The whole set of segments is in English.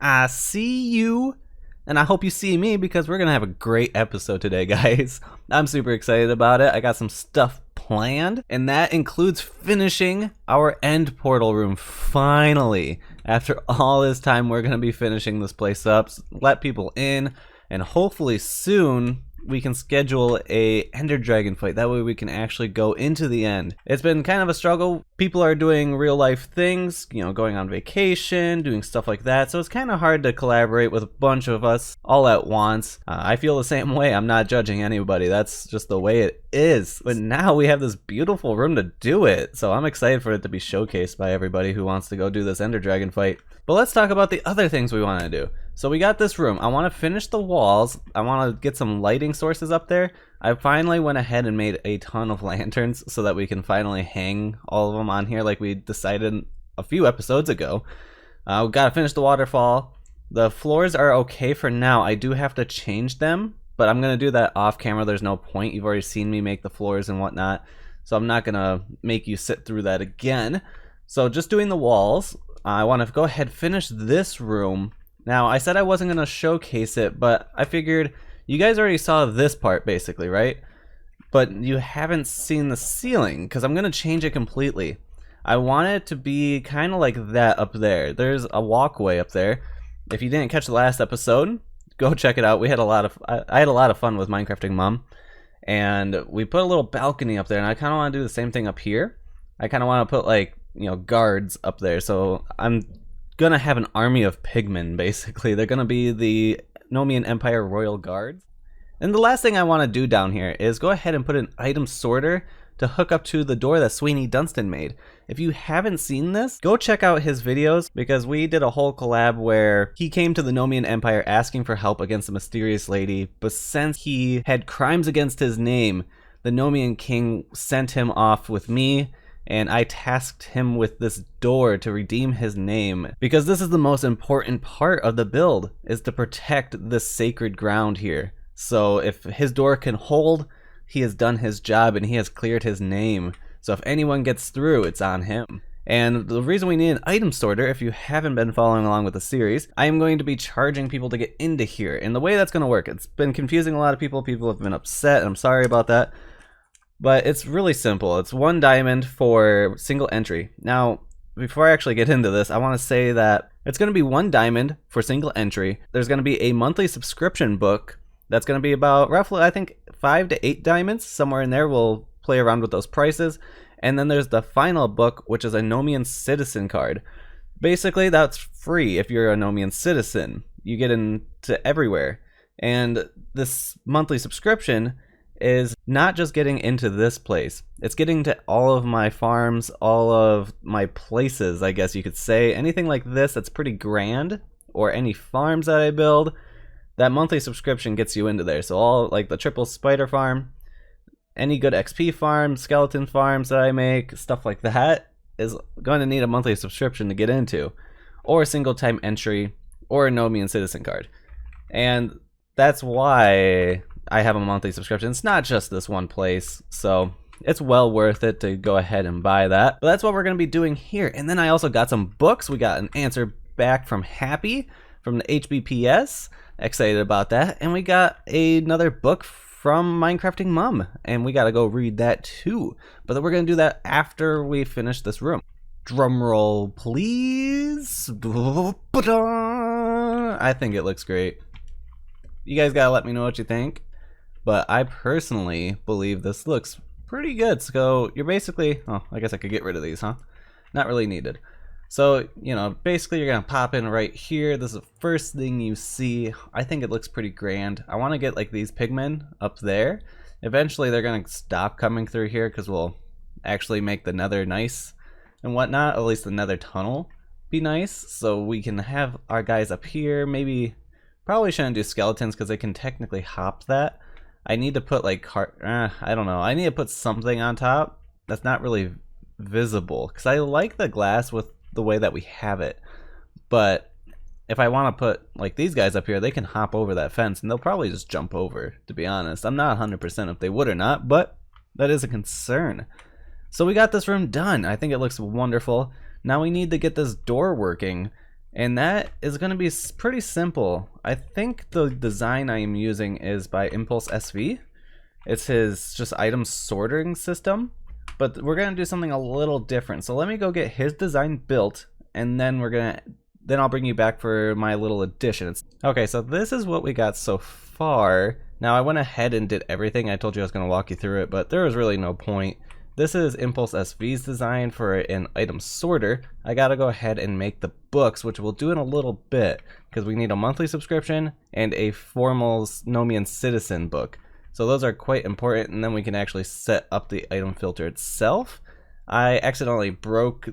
I see you, and I hope you see me because we're gonna have a great episode today, guys. I'm super excited about it. I got some stuff planned, and that includes finishing our end portal room finally. After all this time, we're gonna be finishing this place up, let people in, and hopefully soon we can schedule a Ender Dragon fight. That way we can actually go into the end. It's been kind of a struggle. People are doing real life things, you know, going on vacation, doing stuff like that. So it's kind of hard to collaborate with a bunch of us all at once. I feel the same way. I'm not judging anybody. That's just the way it is. But now we have this beautiful room to do it. So I'm excited for it to be showcased by everybody who wants to go do this Ender Dragon fight. But let's talk about the other things we want to do. So we got this room. I want to finish the walls. I want to get some lighting sources up there. I finally went ahead and made a ton of lanterns so that we can finally hang all of them on here like we decided a few episodes ago. We got to finish the waterfall. The floors are okay for now. I do have to change them, but I'm going to do that off camera. There's no point. You've already seen me make the floors and whatnot, so I'm not going to make you sit through that again. So just doing the walls. I want to go ahead and finish this room. Now, I said I wasn't going to showcase it, but I figured you guys already saw this part basically, right? But you haven't seen the ceiling because I'm going to change it completely. I want it to be kind of like that up there. There's a walkway up there. If you didn't catch the last episode, go check it out. We had I had a lot of fun with Minecrafting Mom, and we put a little balcony up there, and I kind of want to do the same thing up here. I kind of want to put, like, you know, guards up there. So I'm gonna have an army of pigmen, basically. They're gonna be the Nomian Empire Royal Guards. And the last thing I want to do down here is go ahead and put an item sorter to hook up to the door that Sweeney Dunstan made. If you haven't seen this, go check out his videos, because we did a whole collab where he came to the Nomian Empire asking for help against a mysterious lady, but since he had crimes against his name, the Nomian king sent him off with me, and I tasked him with this door to redeem his name, because this is the most important part of the build, is to protect this sacred ground here. So if his door can hold, he has done his job and he has cleared his name. So if anyone gets through, it's on him. And the reason we need an item sorter, if you haven't been following along with the series, I am going to be charging people to get into here. And the way that's going to work, it's been confusing a lot of people. People have been upset, and I'm sorry about that. But it's really simple. It's 1 diamond for single entry. Now, before I actually get into this, I want to say that it's going to be 1 diamond for single entry. There's going to be a monthly subscription book that's going to be about roughly, I think, 5 to 8 diamonds. Somewhere in there, we'll play around with those prices. And then there's the final book, which is a Nomian Citizen card. Basically, that's free if you're a Nomian Citizen. You get into everywhere. And this monthly subscription is not just getting into this place, it's getting to all of my farms, all of my places, I guess you could say. Anything like this that's pretty grand, or any farms that I build, that monthly subscription gets you into there. So all, like the triple spider farm, any good XP farms, skeleton farms that I make, stuff like that is going to need a monthly subscription to get into, or a single time entry, or a Nomian Citizen card. And that's why I have a monthly subscription. It's not just this one place, so it's well worth it to go ahead and buy that. But that's what we're going to be doing here. And then I also got some books. We got an answer back from Happy from the HBPS. Excited about that. And we got another book from Minecrafting Mom, and we got to go read that too. But then we're going to do that after we finish this room. Drum roll, please. I think it looks great. You guys got to let me know what you think. But I personally believe this looks pretty good. So you're basically, oh, I guess I could get rid of these, huh? Not really needed. So, you know, basically you're going to pop in right here. This is the first thing you see. I think it looks pretty grand. I want to get like these pigmen up there. Eventually they're going to stop coming through here because we'll actually make the nether nice and whatnot. At least the nether tunnel be nice. So we can have our guys up here. Maybe, probably shouldn't do skeletons because they can technically hop that. I need to put like, I don't know. I need to put something on top that's not really visible, because I like the glass with the way that we have it. But if I want to put like these guys up here, they can hop over that fence and they'll probably just jump over, to be honest. I'm not 100% if they would or not, but that is a concern. So we got this room done. I think it looks wonderful. Now we need to get this door working. And that is going to be pretty simple. I think the design I am using is by Impulse SV. It's his just item sorting system, but we're going to do something a little different. So let me go get his design built, and then then I'll bring you back for my little additions. Okay, so this is what we got so far. Now I went ahead and did everything. I told you I was going to walk you through it, but there was really no point. This is Impulse SV's design for an item sorter. I gotta go ahead and make the books, which we'll do in a little bit, because we need a monthly subscription and a formal Nomian Citizen book. So those are quite important, and then we can actually set up the item filter itself. I accidentally broke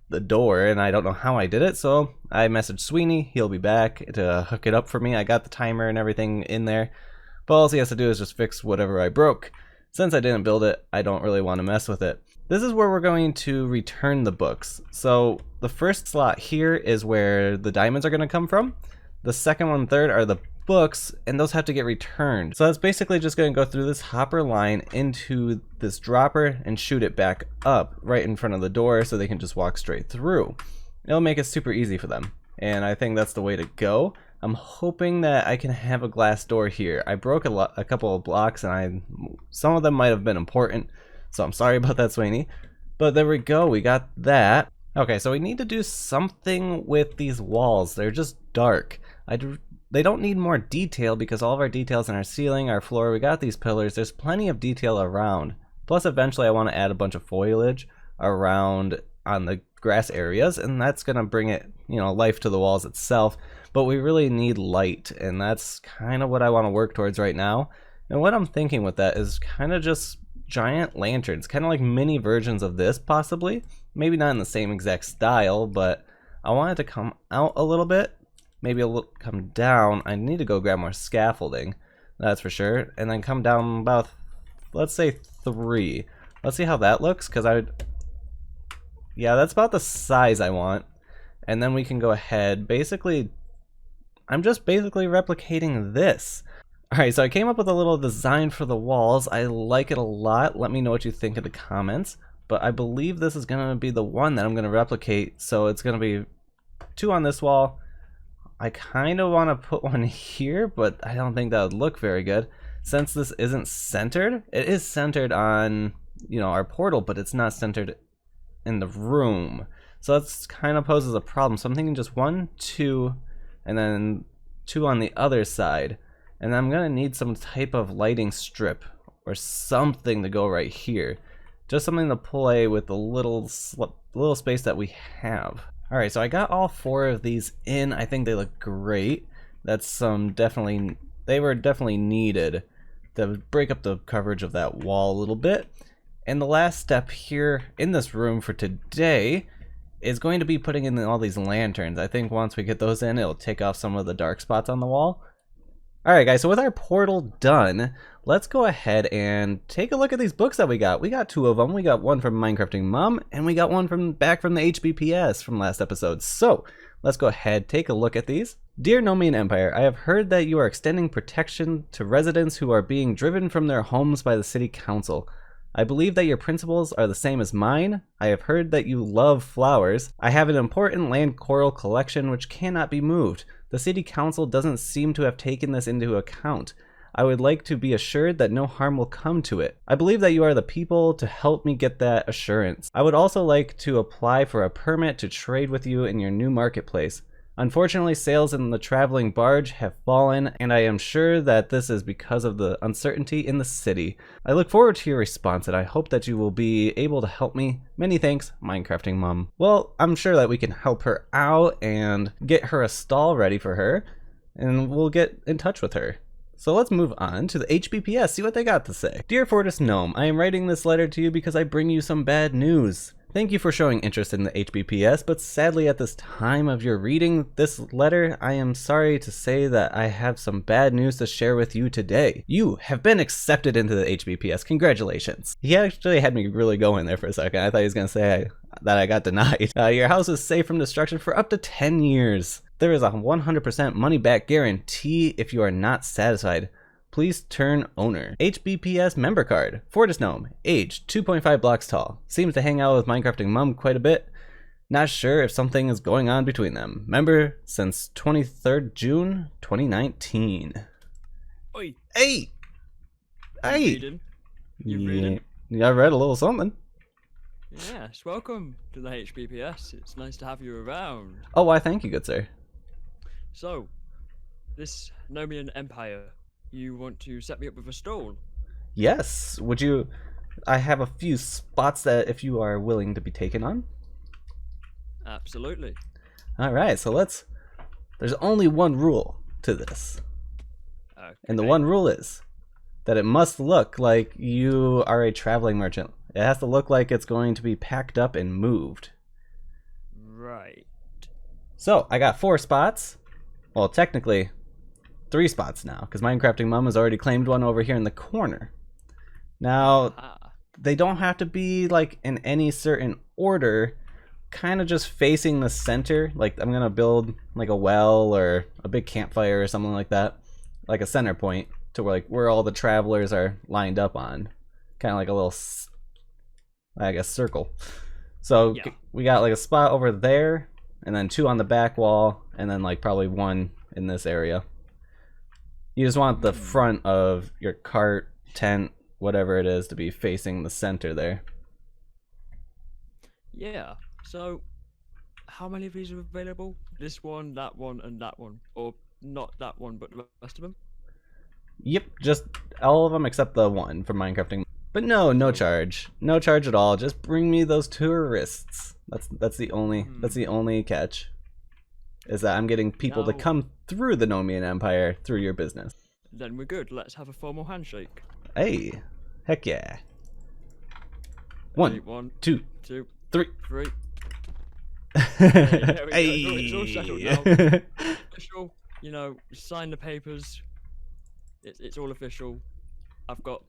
the door, and I don't know how I did it, so I messaged Sweeney. He'll be back to hook it up for me. I got the timer and everything in there, but all he has to do is just fix whatever I broke. Since I didn't build it, I don't really want to mess with it. This is where we're going to return the books. So the first slot here is where the diamonds are going to come from. The second one and third are the books, and those have to get returned. So that's basically just going to go through this hopper line into this dropper and shoot it back up right in front of the door so they can just walk straight through. It'll make it super easy for them, and I think that's the way to go. I'm hoping that I can have a glass door here. I broke a couple of blocks, and some of them might have been important, so I'm sorry about that, Sweeney. But there we go, we got that. Okay, so we need to do something with these walls. They're just dark. They don't need more detail because all of our details in our ceiling, our floor, we got these pillars. There's plenty of detail around. Plus, eventually I want to add a bunch of foliage around on the grass areas, and that's going to bring it, life to the walls itself. But we really need light, and that's kind of what I want to work towards right now. And what I'm thinking with that is kind of just giant lanterns, kind of like mini versions of this possibly. Maybe not in the same exact style, but I want it to come out a little bit. Maybe a little come down. I need to go grab more scaffolding, that's for sure. And then come down about, let's say 3. Let's see how that looks, because yeah, that's about the size I want. And then we can go ahead, I'm just basically replicating this. Alright, so I came up with a little design for the walls. I like it a lot. Let me know what you think in the comments. But I believe this is going to be the one that I'm going to replicate. So it's going to be 2 on this wall. I kind of want to put one here, but I don't think that would look very good. Since this isn't centered, it is centered on, our portal, but it's not centered in the room. So that's kind of poses a problem. So I'm thinking just 1, 2, and then 2 on the other side. And I'm going to need some type of lighting strip or something to go right here. Just something to play with the little space that we have. Alright, so I got all 4 of these in. I think they look great. That's they were definitely needed to break up the coverage of that wall a little bit. And the last step here in this room for today is going to be putting in all these lanterns. I think once we get those in, it'll take off some of the dark spots on the wall. Alright guys, so with our portal done, let's go ahead and take a look at these books that we got. We got 2 of them. We got one from Minecrafting Mom, and we got one back from the HBPS from last episode. So, let's go ahead, take a look at these. Dear Nomian Empire, I have heard that you are extending protection to residents who are being driven from their homes by the city council. I believe that your principles are the same as mine. I have heard that you love flowers. I have an important land coral collection which cannot be moved. The city council doesn't seem to have taken this into account. I would like to be assured that no harm will come to it. I believe that you are the people to help me get that assurance. I would also like to apply for a permit to trade with you in your new marketplace. Unfortunately, sales in the traveling barge have fallen, and I am sure that this is because of the uncertainty in the city. I look forward to your response, and I hope that you will be able to help me. Many thanks, Minecrafting Mom. Well, I'm sure that we can help her out and get her a stall ready for her, and we'll get in touch with her. So let's move on to the HBPS, see what they got to say. Dear Fortis Gnome, I am writing this letter to you because I bring you some bad news. Thank you for showing interest in the HBPS, but sadly at this time of your reading this letter, I am sorry to say that I have some bad news to share with you today. You have been accepted into the HBPS. Congratulations. He actually had me really going there for a second. I thought he was going to say that I got denied. Your house is safe from destruction for up to 10 years. There is a 100% money back guarantee if you are not satisfied. Please turn owner. HBPS member card. Fortis Gnome. Age 2.5 blocks tall. Seems to hang out with Minecrafting Mom quite a bit. Not sure if something is going on between them. Member since 23rd June 2019. Oi, Hey! you Hey! reading? You reading? Yeah, I read a little something. Yes, welcome to the HBPS. It's nice to have you around. Oh, why thank you, good sir. So, this Nomian Empire, you want to set me up with a stall? Yes, would you... I have a few spots that if you are willing to be taken on. Absolutely. Alright, so let's... There's only one rule to this. Okay. And the one rule is that it must look like you are a traveling merchant. It has to look like it's going to be packed up and moved. Right. So, I got 4 spots. Well, technically, 3 spots now, because Minecrafting Mum has already claimed one over here in the corner. Now, they don't have to be like in any certain order, kind of just facing the center. Like, I'm gonna build like a well or a big campfire or something like that, like a center point to where all the travelers are lined up on, kind of like a little, I guess, circle. So Yeah. we got like a spot over there, and then 2 on the back wall, and then like probably 1 in this area. You just want the front of your cart, tent, whatever it is, to be facing the center there. Yeah. So, how many of these are available? This one, that one, and that one, or not that one, but the rest of them? Yep, just all of them except the one for Minecrafting. But no charge, no charge at all. Just bring me those tourists. That's the only catch, is that I'm getting people to come through the Nomian Empire through your business. Then we're good. Let's have a formal handshake. Hey, heck yeah. Ready, 1, 2, 3. 3. Hey. It's all settled now. Official, you know, sign the papers. It's all official. I've got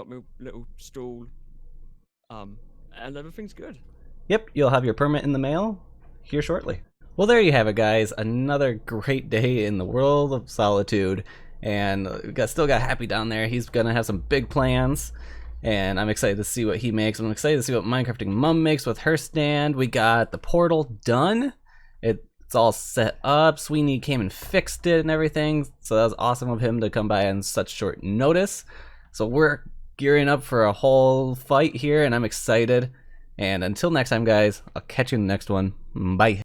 my little stall. And everything's good. Yep, you'll have your permit in the mail here shortly. Well, there you have it, guys. Another great day in the World of Solitude. And we still got Happy down there. He's gonna have some big plans, and I'm excited to see what he makes. I'm excited to see what Minecrafting Mum makes with her stand. We got the portal done. It's all set up. Sweeney came and fixed it and everything, so that was awesome of him to come by on such short notice. So we're gearing up for a whole fight here, and I'm excited. And until next time, guys, I'll catch you in the next one. Bye.